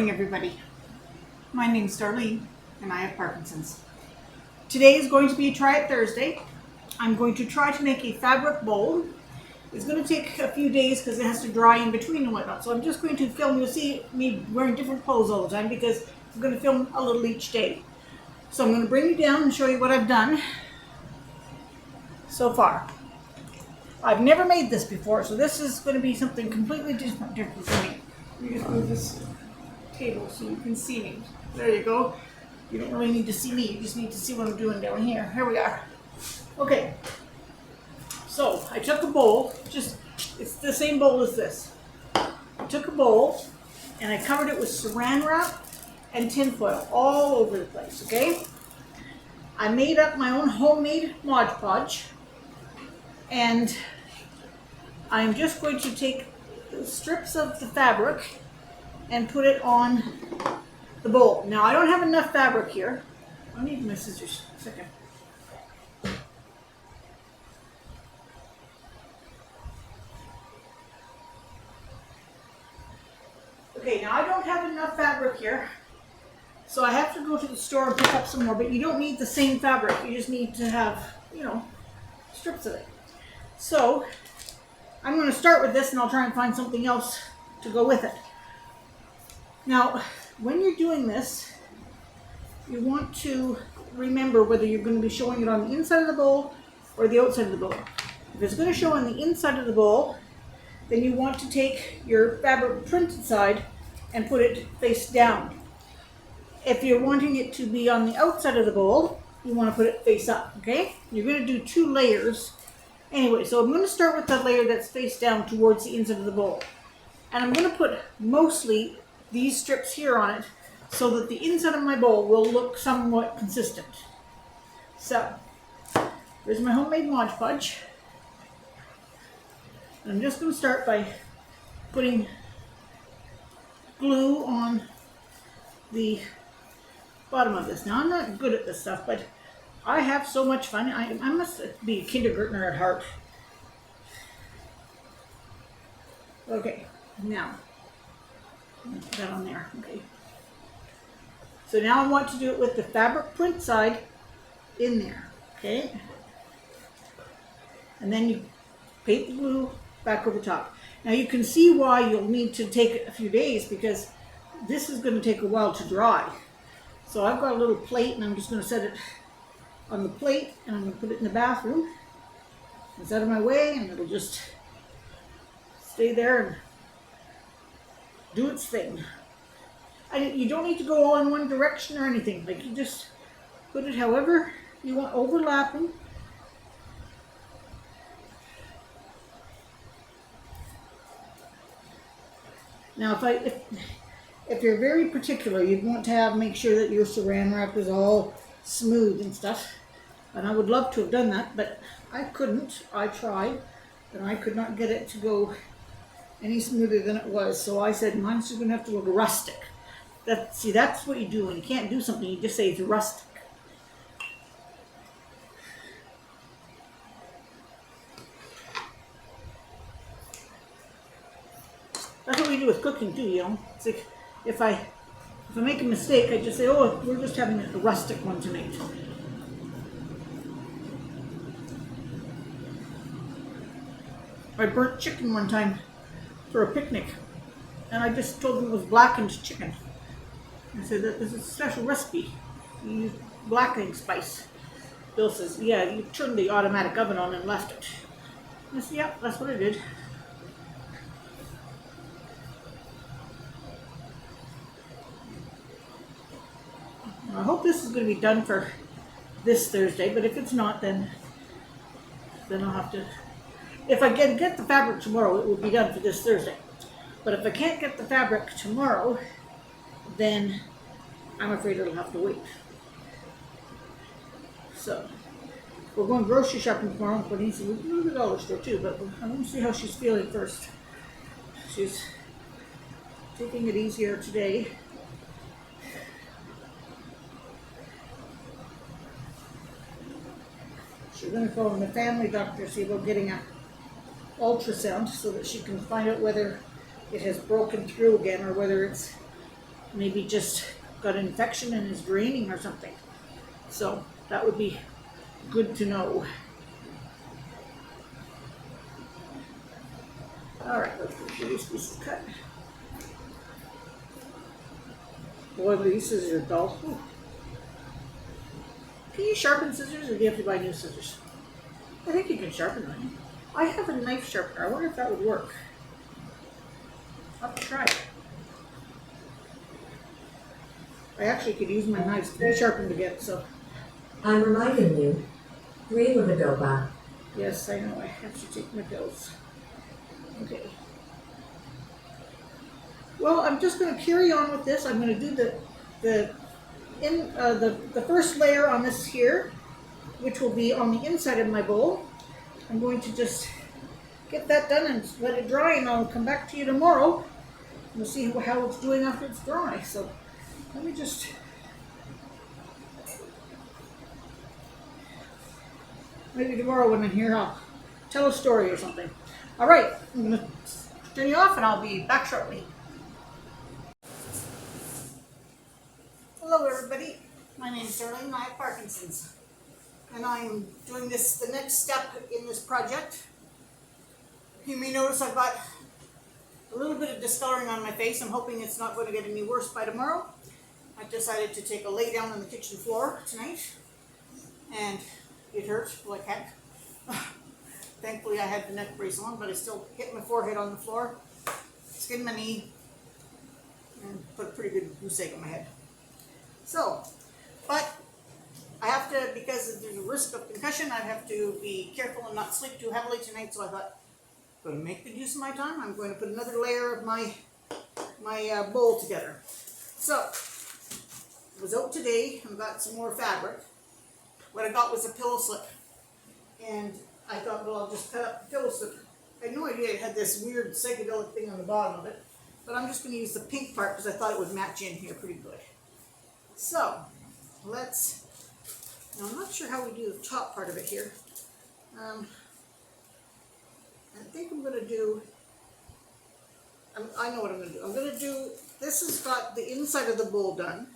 morning, everybody. My name's Darlene, and I have Parkinson's. Today is going to be a Try It Thursday. I'm going to try to make a fabric bowl. It's going to take a few days because it has to dry in between and whatnot. So I'm just going to film. You'll see me wearing different clothes all the time because I'm going to film a little each day. So I'm going to bring you down and show you what I've done so far. I've never made this before, so this is going to be something completely different for me. Let me just move this table so you can see me. There you go. You don't really need to see me, you just need to see what I'm doing down here. Here we are. Okay. So I took a bowl, it's the same bowl as this. I took a bowl and I covered it with saran wrap and tinfoil all over the place, okay? I made up my own homemade Mod Podge, and I'm just going to take strips of the fabric and put it on the bowl. Now I don't have enough fabric here. I need my scissors. A second. Okay, now I don't have enough fabric here, so I have to go to the store and pick up some more, but you don't need the same fabric. You just need to have, strips of it. So I'm going to start with this and I'll try and find something else to go with it. Now, when you're doing this, you want to remember whether you're going to be showing it on the inside of the bowl or the outside of the bowl. If it's going to show on the inside of the bowl, then you want to take your fabric printed side and put it face down. If you're wanting it to be on the outside of the bowl, you want to put it face up, okay? You're going to do 2 layers. Anyway, so I'm going to start with the layer that's face down towards the inside of the bowl. And I'm going to put mostly these strips here on it so that the inside of my bowl will look somewhat consistent. So, here's my homemade Mod Podge. And I'm just going to start by putting glue on the bottom of this. Now, I'm not good at this stuff, but I have so much fun. I must be a kindergartner at heart. Okay, now, put that on there. Okay. So now I want to do it with the fabric print side in there. Okay. And then you paint the glue back over top. Now you can see why you'll need to take a few days, because this is going to take a while to dry. So I've got a little plate and I'm just going to set it on the plate and I'm going to put it in the bathroom. It's out of my way and it'll just stay there and do its thing. You don't need to go all in one direction or anything. Like, you just put it however you want, overlapping. Now if you're very particular, you'd want to make sure that your saran wrap is all smooth and stuff. And I would love to have done that, but I couldn't. I tried, and I could not get it to go any smoother than it was. So I said, mine's just going to have to look rustic. That's what you do when you can't do something. You just say it's rustic. That's what we do with cooking too, It's like if I make a mistake, I just say, oh, we're just having a rustic one tonight. I burnt chicken one time for a picnic, and I just told them it was blackened chicken. I said that this is a special recipe. You use blackening spice. Bill says, yeah, you turned the automatic oven on and left it. I said, yeah, that's what I did. I hope this is going to be done for this Thursday, but if it's not, then I'll have to. If I get the fabric tomorrow, it will be done for this Thursday. But if I can't get the fabric tomorrow, then I'm afraid it'll have to wait. So, we're going grocery shopping tomorrow, but we'll go to the dollar store too, but I want to see how she's feeling first. She's taking it easier today. She's going to phone the family doctor, see about getting a ultrasound so that she can find out whether it has broken through again or whether it's maybe just got an infection and is draining or something. So that would be good to know. All right, let's make sure this piece is cut. Boy, these scissors are dull. Ooh. Can you sharpen scissors, or do you have to buy new scissors? I think you can sharpen them. I have a knife sharpener. I wonder if that would work. I'll have to try it. I actually could use my knives to be sharpened again, so. I'm reminding you, 3 levodopa. Yes, I know. I have to take my pills. Okay. Well, I'm just going to carry on with this. I'm going to do the first layer on this here, which will be on the inside of my bowl. I'm going to just get that done and let it dry, and I'll come back to you tomorrow. We'll see how it's doing after it's dry. So let me just. Maybe tomorrow when I'm here, I'll tell a story or something. All right, I'm going to turn you off and I'll be back shortly. Hello everybody, my name is Darlene, I have Parkinson's. And I'm doing the next step in this project. You may notice I've got a little bit of discoloring on my face. I'm hoping it's not going to get any worse by tomorrow. I decided to take a lay down on the kitchen floor tonight. And it hurt like heck. Thankfully I had the neck brace on, but I still hit my forehead on the floor, skinned my knee, and put a pretty good goose egg on my head. So, but I have to, because there's a risk of concussion, I have to be careful and not sleep too heavily tonight, so I thought, I'm going to make good use of my time. I'm going to put another layer of my bowl together. So, I was out today and got some more fabric. What I got was a pillow slip, and I thought, well, I'll just cut up the pillow slip. I had no idea it had this weird psychedelic thing on the bottom of it, but I'm just going to use the pink part because I thought it would match in here pretty good. So, let's, now I'm not sure how we do the top part of it here. I think I'm going to do, I know what I'm going to do. I'm going to do, this has got the inside of the bowl done.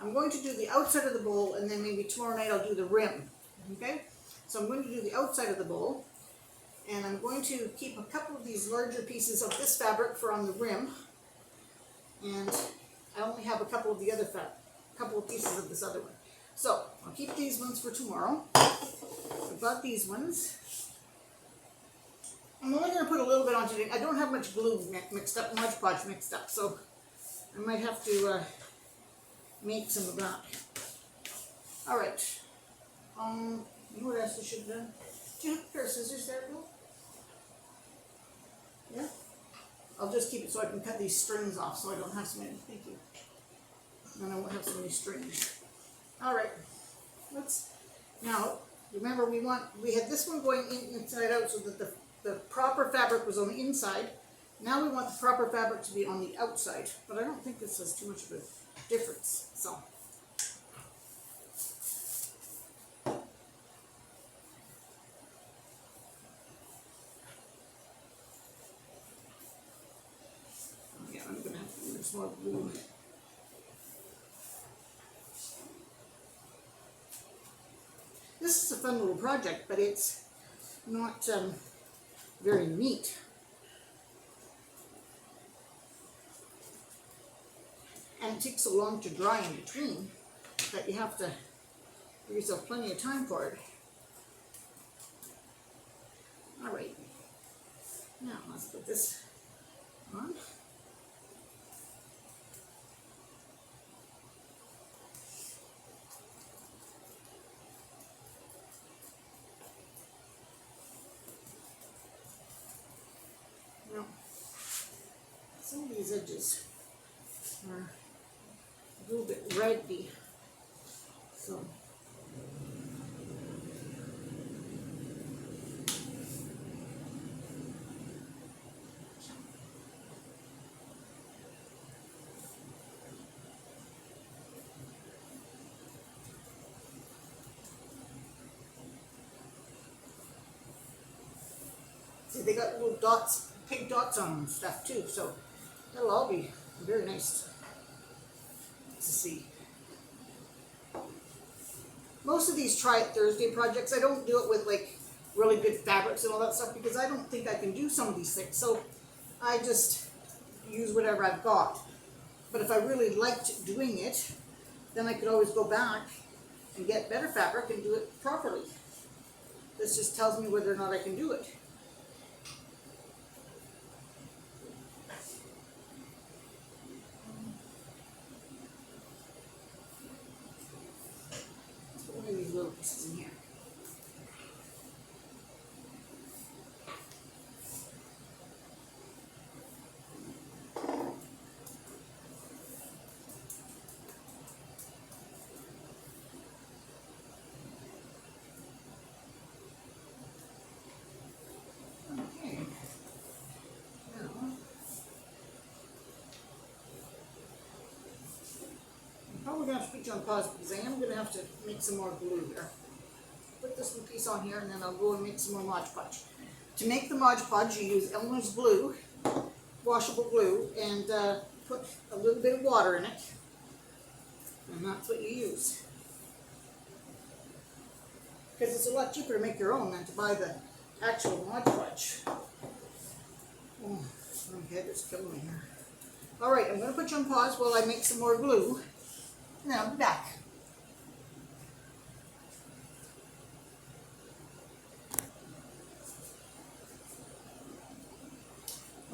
I'm going to do the outside of the bowl, and then maybe tomorrow night I'll do the rim, okay? So I'm going to do the outside of the bowl, and I'm going to keep a couple of these larger pieces of this fabric for on the rim, and I only have a couple of the other couple of pieces of this other one. So I'll keep these ones for tomorrow. I've got these ones. I'm only going to put a little bit on today. I don't have much glue mixed up, Mod Podge mixed up, so I might have to make some of that. All right. You know what else I should have done? Do you have a pair of scissors there, Bill? Yeah? I'll just keep it so I can cut these strings off so I don't have so many. Thank you. And I won't have so many strings. All right. Now, remember we had this one going inside out so that the proper fabric was on the inside. Now we want the proper fabric to be on the outside, but I don't think this has too much of a difference, so. Yeah, I'm going to have to use more glue. This is a fun little project, but it's not very neat. And it takes so long to dry in between that you have to give yourself plenty of time for it. All right. Now let's put this on. Now, some of these edges are a little bit reddy, so see they got little dots, pink dots on them and stuff too, so that'll all be very nice. see. Most of these Try It Thursday projects, I don't do it with like really good fabrics and all that stuff because I don't think I can do some of these things. So I just use whatever I've got. But if I really liked doing it, then I could always go back and get better fabric and do it properly. This just tells me whether or not I can do it. Let's put one of these little pieces in here. Probably going to have to put you on pause because I am going to have to make some more glue here. Put this little piece on here and then I'll go and make some more Mod Podge. To make the Mod Podge, you use Elmer's glue, washable glue, and put a little bit of water in it. And that's what you use. Because it's a lot cheaper to make your own than to buy the actual Mod Podge. Oh, my head is killing me here. Alright, I'm going to put you on pause while I make some more glue. And then I'll be back.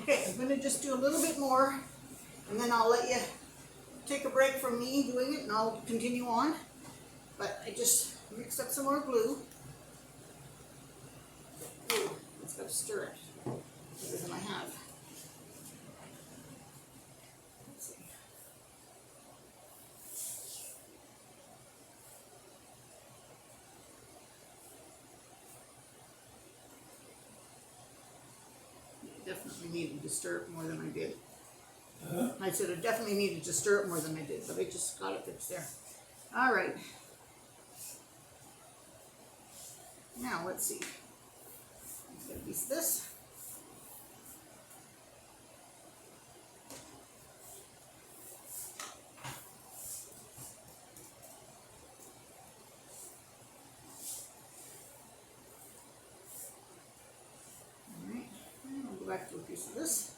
Okay, I'm going to just do a little bit more and then I'll let you take a break from me doing it and I'll continue on. But I just mixed up some more glue. Ooh, it's got to stir it better than I have. Definitely needed to stir it more than I did. I said I definitely needed to stir it more than I did, but I just got it fixed there. All right. Now let's see. Let's get a piece of this. Back to a piece of this.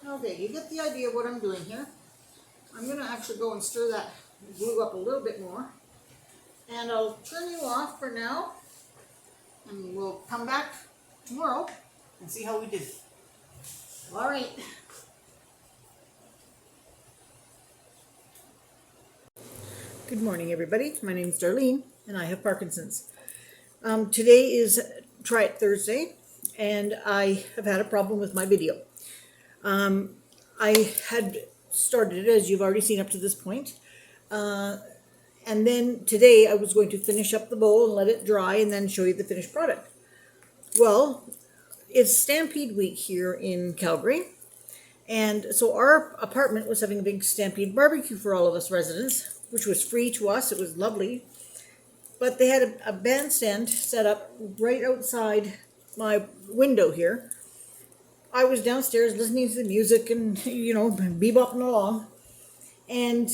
Okay, you get the idea of what I'm doing here. I'm going to actually go and stir that glue up a little bit more. And I'll turn you off for now, and we'll come back tomorrow and see how we did. All right. Good morning, everybody. My name is Darlene, and I have Parkinson's. Today is Try It Thursday, and I have had a problem with my video. I had started it, as you've already seen up to this point. And then today I was going to finish up the bowl and let it dry and then show you the finished product. Well, it's Stampede Week here in Calgary. And so our apartment was having a big Stampede barbecue for all of us residents, which was free to us. It was lovely. But they had a bandstand set up right outside my window here. I was downstairs listening to the music and, bebopping along. And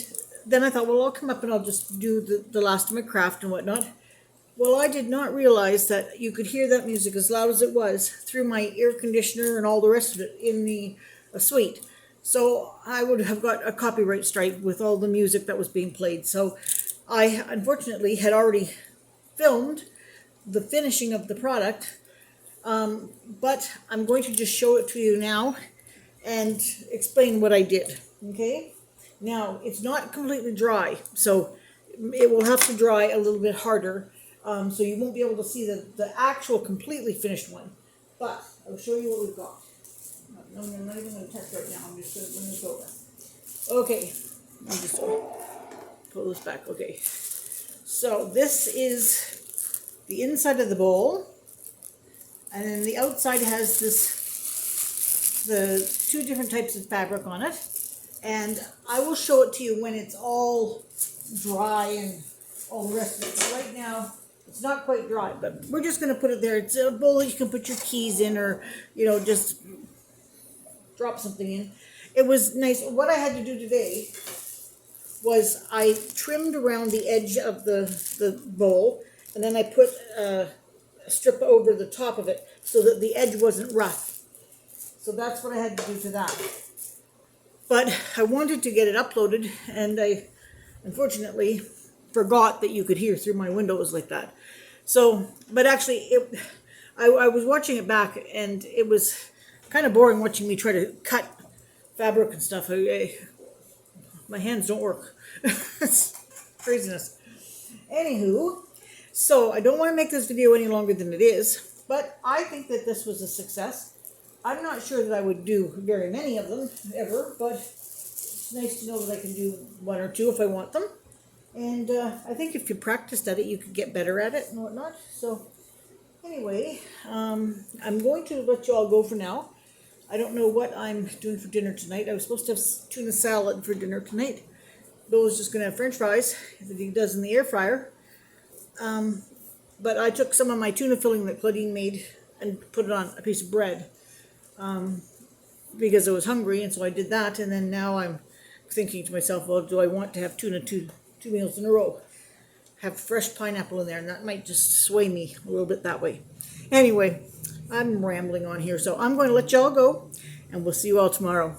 then I thought, well, I'll come up and I'll just do the last of my craft and whatnot. Well, I did not realize that you could hear that music as loud as it was through my air conditioner and all the rest of it in the suite. So I would have got a copyright strike with all the music that was being played. So I, unfortunately, had already filmed the finishing of the product. But I'm going to just show it to you now and explain what I did. Okay? Now, it's not completely dry, so it will have to dry a little bit harder, so you won't be able to see the actual completely finished one. But I'll show you what we've got. No, I'm not even going to touch right now. I'm just going to bring this over. Okay. I'm just going to pull this back. Okay. So this is the inside of the bowl, and then the outside has this the two different types of fabric on it. And I will show it to you when it's all dry and all the rest of it. So right now, it's not quite dry, but we're just going to put it there. It's a bowl that you can put your keys in, or, you know, just drop something in. It was nice. What I had to do today was I trimmed around the edge of the bowl, and then I put a strip over the top of it so that the edge wasn't rough. So that's what I had to do to that. But I wanted to get it uploaded, and I unfortunately forgot that you could hear through my windows like that. So, but actually, I was watching it back, and it was kind of boring watching me try to cut fabric and stuff. My hands don't work. It's craziness. Anywho, so I don't want to make this video any longer than it is, but I think that this was a success. I'm not sure that I would do very many of them ever, but it's nice to know that I can do one or two if I want them. And I think if you practiced at it, you could get better at it and whatnot. So anyway, I'm going to let you all go for now. I don't know what I'm doing for dinner tonight. I was supposed to have tuna salad for dinner tonight. Bill was just going to have French fries that he does in the air fryer. But I took some of my tuna filling that Claudine made and put it on a piece of bread because I was hungry, and so I did that. And then now I'm thinking to myself, well, do I want to have tuna two meals in a row? Have fresh pineapple in there, and that might just sway me a little bit that way. Anyway, I'm rambling on here, so I'm going to let y'all go, and we'll see you all tomorrow.